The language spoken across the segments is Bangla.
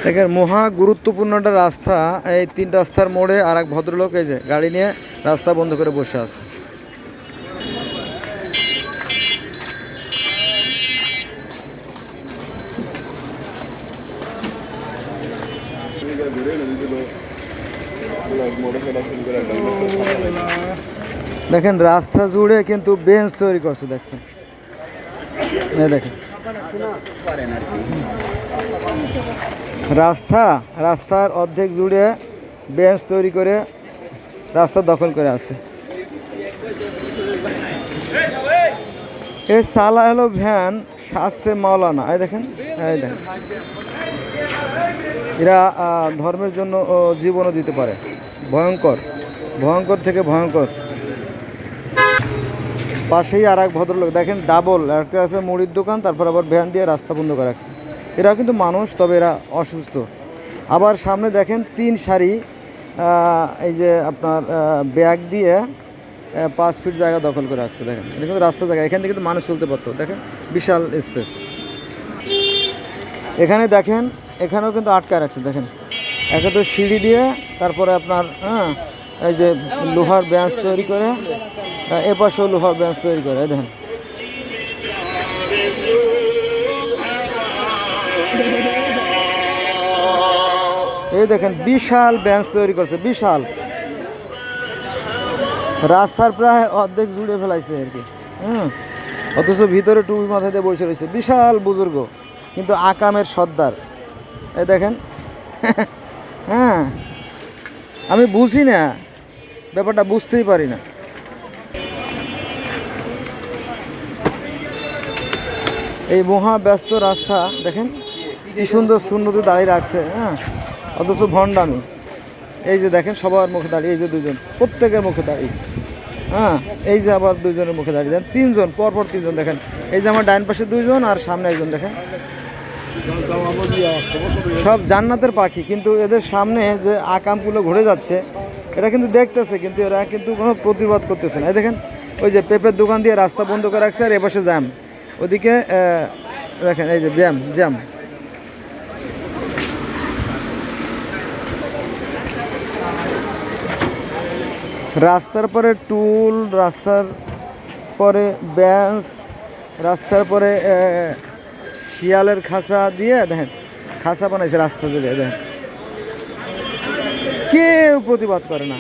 দেখেন মহা গুরুত্বপূর্ণ একটা রাস্তা, এই 3 রাস্তার মোড়ে আর এক ভদ্রলোক এই যে গাড়ি নিয়ে রাস্তা বন্ধ করে বসে আছে। দেখেন রাস্তা জুড়ে কিন্তু বেঞ্চ তৈরি করছে, দেখছেন? দেখেন রাস্তার অর্ধেক জুড়ে বেঞ্চ তৈরি করে রাস্তা দখল করে আছে। এই সালা হলো ভ্যান সাজছে মাওলানা। এই দেখেন এরা ধর্মের জন্য জীবনও দিতে পারে। ভয়ঙ্কর থেকে ভয়ঙ্কর। পাশেই আর এক ভদ্রলোক দেখেন, ডাবল একটা আছে মুড়ির দোকান, তারপর আবার ভ্যান দিয়ে রাস্তা বন্ধ করে রাখছে। এরা কিন্তু মানুষ, তবে এরা অসুস্থ। আবার সামনে দেখেন 3 সারি এই যে আপনার ব্যাগ দিয়ে 5 ফিট জায়গা দখল করে রাখছে। দেখেন এটা কিন্তু রাস্তা জায়গা, এখান থেকে কিন্তু মানুষ চলতে পারতো। দেখেন বিশাল স্পেস। এখানে দেখেন এখানেও কিন্তু আটকায় রাখছে। দেখেন একে তো সিঁড়ি দিয়ে, তারপরে আপনার এই যে লোহার বেঞ্চ তৈরি করে, এপাশেও লোহার বেঞ্চ তৈরি করে। দেখেন এই দেখেন বিশাল বেঞ্চ তৈরি করছে, বিশাল। রাস্তার প্রায় অর্ধেক জুড়ে ফেলাইছে আর কি। অথচ ভিতরে টুপি মাথায় দিয়ে বসে রয়েছে, বিশাল বুজুর্গ, কিন্তু আকামের সর্দার। এই দেখেন হ্যাঁ, আমি বুঝি না ব্যাপারটা, বুঝতেই পারি না। এই মহা ব্যস্ত রাস্তা দেখেন কি সুন্দর শূন্যতে দাঁড়িয়ে রাখছে। অথচ ভণ্ডামি। এই যে দেখেন সবার মুখে দাঁড়িয়ে, এই যে 2জন, প্রত্যেকের মুখে দাঁড়িয়ে। এই যে আবার 2জনের মুখে দাঁড়িয়ে, দেন 3জন, পরপর 3জন। দেখেন এই যে আমার ডাইন পাশে 2জন আর সামনে 1জন। দেখেন সব জান্নাতের পাখি, কিন্তু এদের সামনে যে আকামগুলো ঘুরে যাচ্ছে এটা কিন্তু দেখতেছে, কিন্তু এরা কিন্তু কোনো প্রতিবাদ করতেছে না। এই দেখেন ওই যে পেঁপের দোকান দিয়ে রাস্তা বন্ধ করে রাখছে, আর এপাশে জ্যাম। ওদিকে দেখেন এই যে জ্যাম। রাস্তার পরে টুল, রাস্তার পরে বেঞ্চ, রাস্তার পরে শিয়ালের খাঁচা দিয়ে দেখেন খাঁচা বানাইছে রাস্তা জুড়ে। দেখেন কেউ প্রতিবাদ করে না।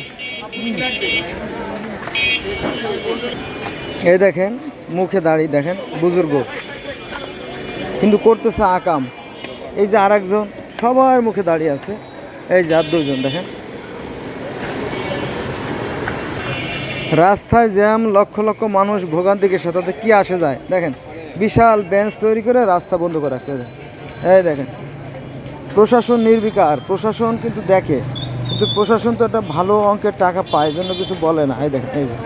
এই দেখেন মুখে দাঁড়িয়ে, দেখেন বুজুর্গ, কিন্তু করতেছে আকাম। এই যে আর একজন সবার মুখে দাঁড়িয়ে আছে, এই যে আর 2জন। দেখেন রাস্তায় জ্যাম, লক্ষ লক্ষ মানুষ ভোগান্তিকে সাথে কি আসে যায়। দেখেন বিশাল বেঞ্চ তৈরি করে রাস্তা বন্ধ করে রাখছে। এই দেখেন প্রশাসন নির্বিকার, প্রশাসন কিন্তু দেখে, কিন্তু প্রশাসন তো একটা ভালো অঙ্কের টাকা পায়, জন্য কিছু বলে না। এই দেখেন এই যে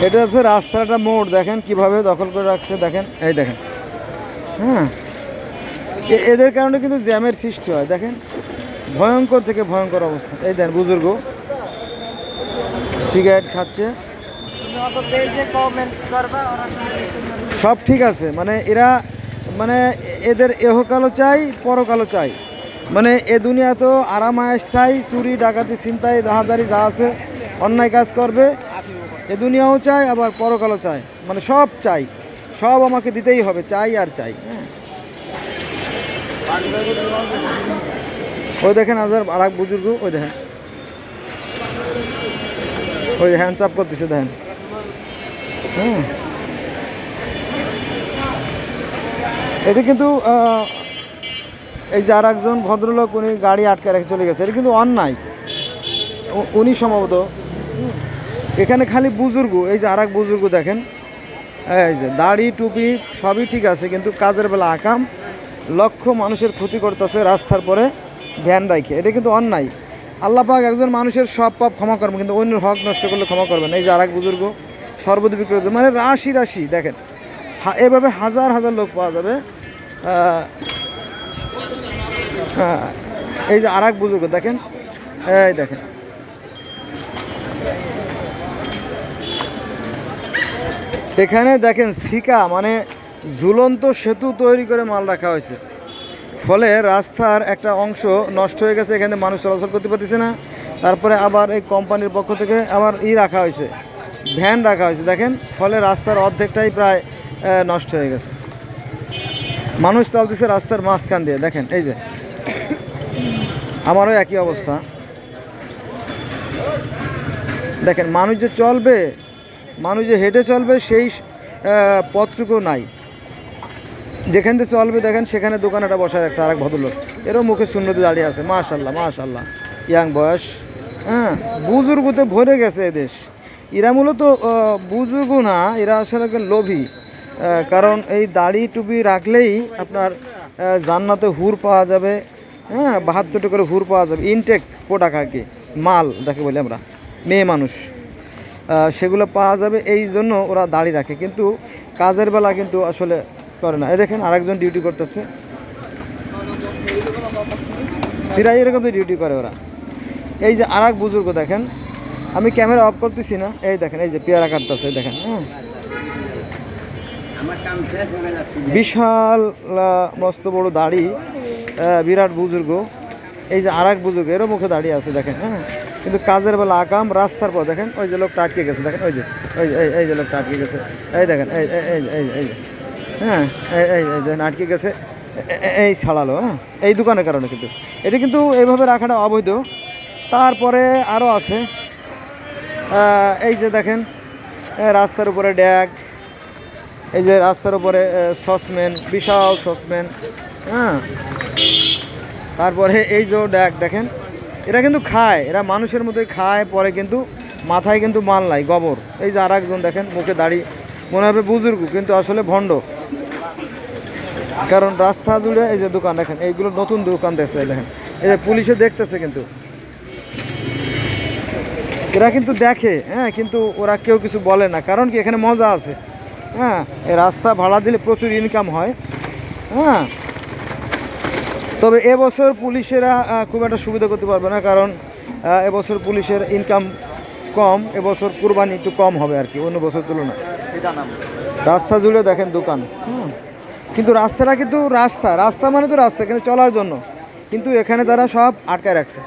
এটা হচ্ছে রাস্তাটা মোড়, দেখেন কিভাবে দখল করে রাখছে। দেখেন এই দেখেন এদের কারণে কিন্তু জ্যামের সৃষ্টি হয়। দেখেন ভয়ঙ্কর থেকে ভয়ঙ্কর অবস্থা। এই দেখেন বুজুর্গ সিগারেট খাচ্ছে। সব ঠিক আছে, মানে এরা এদের এহকালও চাই, পরকালও চাই। মানে এ দুনিয়া তো আরাম আয়েশ চাই, চুরি ডাকাতি ছিনতাই রাহাজারি যা আছে অন্যায় কাজ করবে, এ দুনিয়াও চাই আবার পরকালও চাই, মানে সব চাই, সব আমাকে দিতেই হবে, চাই আর চাই। ওই দেখেন আর এক বুজুর্গ, ওই দেখেন ওই হ্যান্ডস আপ করতেছে। দেখেন এটা কিন্তু এই যে আর একজন ভদ্রলোক, উনি গাড়ি আটকে রেখে চলে গেছে, এটা কিন্তু অন্যায়। উনি সম্ভবত এখানে খালি বুজুর্গ, এই যে আর এক বুজুর্গ দেখেন, এই যে দাড়ি টুপি সবই ঠিক আছে, কিন্তু কাজের বেলা আকাম, লক্ষ মানুষের ক্ষতি করতেছে রাস্তার পরে ভ্যান রাখে। এটা কিন্তু অন্যায়। আল্লাহ পাক একজন মানুষের সব পাপ ক্ষমা করবেন, কিন্তু অন্যের হক নষ্ট করলে ক্ষমা করবেন। এই যে আর এক বুজুর্গ সর্বত বিক্রয়, মানে রাশি দেখেন এভাবে হাজার হাজার লোক পাওয়া যাবে। এই যে আর এক বুজুর্গ দেখেন, এই দেখেন এখানে দেখেন সিকা মানে ঝুলন্ত সেতু তৈরি করে মাল রাখা হয়েছে, ফলে রাস্তার একটা অংশ নষ্ট হয়ে গেছে, এখানে মানুষ চলাচল করতে পারতেছে না। তারপরে আবার এই কোম্পানির পক্ষ থেকে আবার রাখা হয়েছে, ভ্যান রাখা হয়েছে দেখেন, ফলে রাস্তার অর্ধেকটাই প্রায় নষ্ট হয়ে গেছে। মানুষ চলতেছে রাস্তার মাঝখান দিয়ে, দেখেন এই যে আমারও একই অবস্থা। দেখেন মানুষ যে চলবে, মানুষ যে হেঁটে চলবে সেই পথটুকু নাই। যেখান থেকে চলবে দেখেন সেখানে দোকানটা বসায় রাখছে আরেক ভদ্রলোক, এরও মুখে শূন্যতে দাঁড়িয়ে আছে। মাশাল্লাহ মাশাল্লাহ, ইয়াং বয়স, হ্যাঁ বুজুর্গতে ভরে গেছে এদেশ। এরা মূলত বুজুর্গ না, এরা আসলে লোভী। কারণ এই দাড়ি টুপি রাখলেই আপনার জান্নাতে হুর পাওয়া যাবে, হ্যাঁ 72টা করে হুর পাওয়া যাবে, ইনটেক প্রোডাক্ট আর কি, মাল যাকে বলি আমরা, মেয়ে মানুষ, সেগুলো পাওয়া যাবে, এই জন্য ওরা দাড়ি রাখে, কিন্তু কাজের বেলা কিন্তু আসলে করে না। এই দেখেন আরেকজন ডিউটি করতেছে, প্রায় এরকম ডিউটি করে ওরা। এই যে আরেক বুজুর্গ দেখেন, আমি ক্যামেরা অফ করতেছি না, এই দেখেন এই যে পেয়ারা কাটতেছে দেখেন, হ্যাঁ বিশাল মস্ত বড় দাড়ি, বিরাট বুজুর্গ। এই যে আরেক বুজুর্গ, এরও মুখে দাঁড়িয়ে আছে দেখেন, হ্যাঁ কিন্তু কাজের বেলা আকাম। রাস্তার পর দেখেন ওই যে লোকটা আটকে গেছে, দেখেন ওই যে এই যে লোকটা আটকে গেছে, এই দেখেন এই এই এই এই হ্যাঁ এই এই আটকে গেছে, এই ছাড়ালো, হ্যাঁ এই দোকানের কারণে। কিন্তু এটা কিন্তু এইভাবে রাখাটা অবৈধ। তারপরে আরও আছে, এই যে দেখেন রাস্তার উপরে ড্যাগ, এই যে রাস্তার উপরে সসম্যান, বিশাল সসম্যান, হ্যাঁ তারপরে এই যে ড্যাগ দেখেন, এরা কিন্তু খায়, এরা মানুষের মতোই খায়, পরে কিন্তু মাথায় কিন্তু মাল নাই, গোবর। এই যে আর একজন দেখেন মুখে দাড়ি, মনে হবে বুজুর্গ কিন্তু আসলে ভণ্ড, কারণ রাস্তা জুড়ে এই যে দোকান দেখেন, এইগুলো নতুন দোকান দেখছে দেখেন, এই যে পুলিশে দেখতেছে, কিন্তু এরা কিন্তু দেখে, হ্যাঁ কিন্তু ওরা কেউ কিছু বলে না, কারণ কি এখানে মজা আছে, হ্যাঁ এই রাস্তা ভাড়া দিলে প্রচুর ইনকাম হয়, হ্যাঁ। তবে এবছর পুলিশেরা খুব একটা সুবিধা করতে পারবে না, কারণ এবছর পুলিশের ইনকাম কম, এবছর কুরবানি একটু কম হবে আর কি অন্য বছর তুলনায়। রাস্তা জুড়ে দেখেন দোকান, কিন্তু রাস্তাটা কিন্তু রাস্তা, রাস্তা মানে তো রাস্তা এখানে চলার জন্য, কিন্তু এখানে তারা সব আটকায় রাখছে।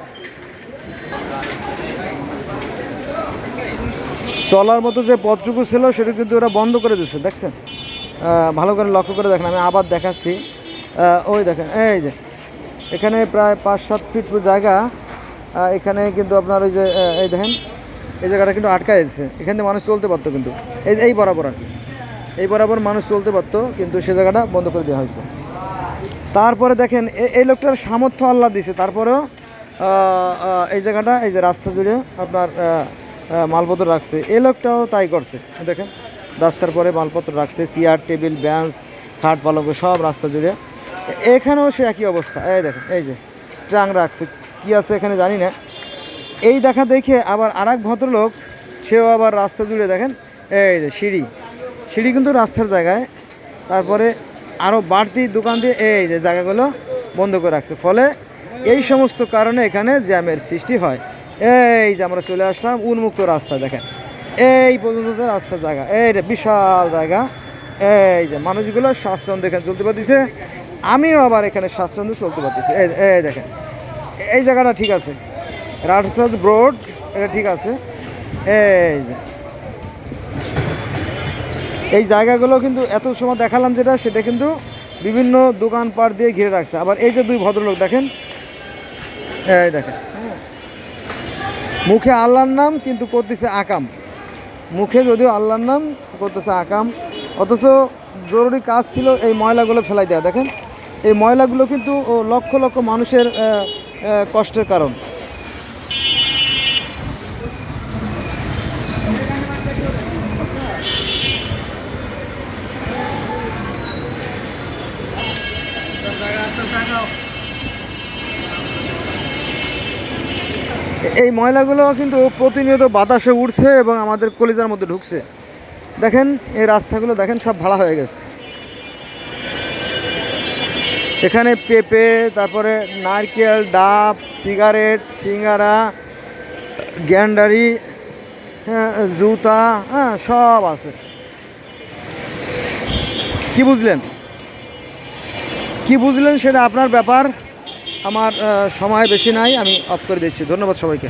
চলার মতো যে পথটুকু ছিল সেটা কিন্তু ওরা বন্ধ করে দিচ্ছে, দেখছেন, ভালো করে লক্ষ্য করে দেখেন, আমি আবার দেখাচ্ছি, ওই দেখেন এই যে এখানে প্রায় 5-7 ফিট জায়গা, এখানে কিন্তু আপনার ওই যে এই দেখেন এই জায়গাটা কিন্তু আটকায় যাচ্ছে, এখানে মানুষ চলতে পারতো, কিন্তু এই বরাবর আর কি, এই বরাবর মানুষ চলতে পারতো, কিন্তু সে জায়গাটা বন্ধ করে দেওয়া হয়েছে। তারপরে দেখেন এই লোকটার সামর্থ্য আল্লাহ দিছে, তারপরেও এই জায়গাটা, এই যে রাস্তা জুড়ে আপনার মালপত্র রাখছে, এই লোকটাও তাই করছে, দেখেন রাস্তার পরে মালপত্র রাখছে, চেয়ার টেবিল বেঞ্চ খাট পালঙ্ক সব রাস্তা জুড়ে। এখানেও সে একই অবস্থা, এই দেখেন এই যে ট্রাং রাখছে, কি আছে এখানে জানি না। এই দেখা দেখে আবার আরেক ভদ্রলোক, সেও আবার রাস্তা জুড়ে দেখেন এই যে সিঁড়ি, সিঁড়ি কিন্তু রাস্তার জায়গায়, তারপরে আরও বাড়তি দোকান দিয়ে এই যে জায়গাগুলো বন্ধ করে রাখছে, ফলে এই সমস্ত কারণে এখানে জ্যামের সৃষ্টি হয়। এই যে আমরা চলে আসলাম উন্মুক্ত রাস্তা, দেখেন এই পর্যন্ত রাস্তার জায়গা, এই বিশাল জায়গা, এই যে মানুষগুলো স্বাচ্ছন্দ্য এখানে চলতে পারতেছে, আমিও আবার এখানে স্বাচ্ছন্দ্য চলতে পারতেছি। এই দেখেন এই জায়গাটা ঠিক আছে, রাস্তা ব্রড, এটা ঠিক আছে। এই যে এই জায়গাগুলো কিন্তু এত সময় দেখালাম যেটা, সেটা কিন্তু বিভিন্ন দোকানপাট দিয়ে ঘিরে রাখছে। আবার এই যে দুই ভদ্রলোক দেখেন, এই দেখেন মুখে আল্লাহর নাম কিন্তু করতেছে আকাম, মুখে যদিও আল্লাহর নাম করতেছে আকাম, অথচ জরুরি কাজ ছিল এই ময়লাগুলো ফেলাই দেওয়া। দেখেন এই ময়লাগুলো কিন্তু লক্ষ লক্ষ মানুষের কষ্টের কারণ। এই ময়লাগুলো কিন্তু প্রতিনিয়ত বাতাসে উঠছে এবং আমাদের কলিজার মধ্যে ঢুকছে। দেখেন এই রাস্তাগুলো দেখেন সব ভাড়া হয়ে গেছে, এখানে পেঁপে, তারপরে নারকেল, ডাব, সিগারেট, সিঙ্গারা, গ্যান্ডারি, জুতা, হ্যাঁ সব আছে। কি বুঝলেন? কি বুঝলেন সেটা আপনার ব্যাপার। আমার সময় বেশি নাই, আমি অফ করে দিচ্ছি। ধন্যবাদ সবাইকে।